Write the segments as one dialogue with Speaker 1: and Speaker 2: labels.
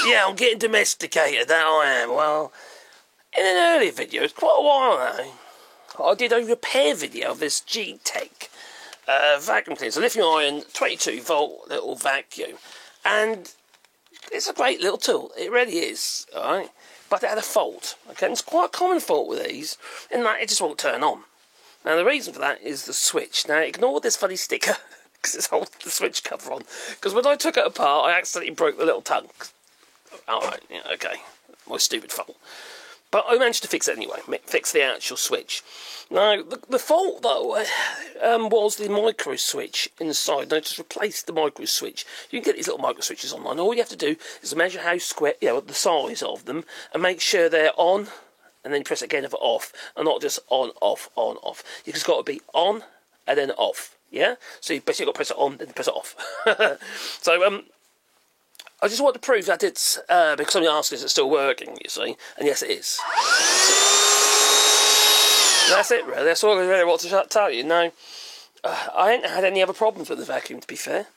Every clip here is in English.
Speaker 1: Yeah, I'm getting domesticated, that I am. Well, in an earlier video, it's quite a while now, I did a repair video of this G-Tech vacuum cleaner. It's a lithium-ion 22-volt little vacuum. And it's a great little tool. It really is, alright? But it had a fault, okay? And it's quite a common fault with these, in that it just won't turn on. Now, the reason for that is the switch. Now, ignore this funny sticker, because it's holding the switch cover on. Because when I took it apart, I accidentally broke the little tongue. Alright, yeah, okay. My stupid fault. But I managed to fix it anyway, fix the actual switch. Now, the fault, though, was the micro switch inside. Now, just replace the micro switch. You can get these little micro switches online. All you have to do is measure how square, the size of them, and make sure they're on, and then press it again for off, and not just on, off, on, off. You've just got to be on, and then off, yeah? So you basically got to press it on, then press it off. So, I just want to prove that it's, because somebody asked, is it still working, you see? And yes, it is. That's it, really. That's all I really want to tell you. Now, I ain't had any other problems with the vacuum, to be fair.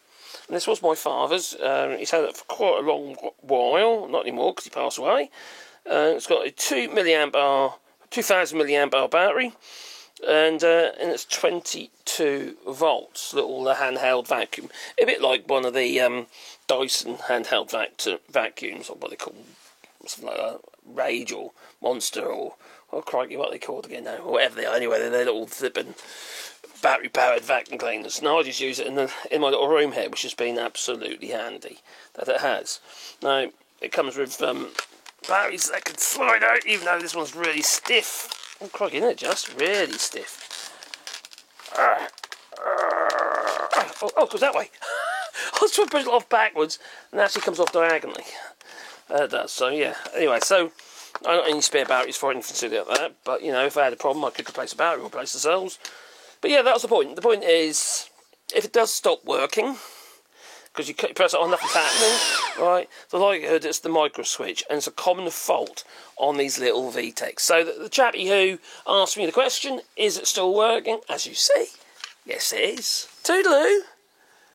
Speaker 1: And this was my father's. He's had it for quite a long while. Not anymore, because he passed away. It's got a 2000 milliamp hour battery. And it's 22 volts, little handheld vacuum. A bit like one of the Dyson handheld vacuums, or what they call something like that, Rage or Monster, or crikey, what they called again now, or whatever they are. Anyway, they're little flipping battery-powered vacuum cleaners. Now I just use it in my little room here, which has been absolutely handy. That it has. Now it comes with batteries that can slide out, even though this one's really stiff. Oh, crikey, isn't it just? Really stiff. Oh, it goes that way. I was trying to push it off backwards, and it actually comes off diagonally. It does, so yeah. Anyway, so I don't have any spare batteries for anything silly like that, but, you know, if I had a problem, I could replace a battery or replace the cells. But yeah, that was the point. The point is, if it does stop working, because you press it on, nothing's happening, right? The likelihood it's the micro switch, and it's a common fault on these little VTECs. So the chappie who asked me the question, is it still working? As you see, yes it is. Toodaloo!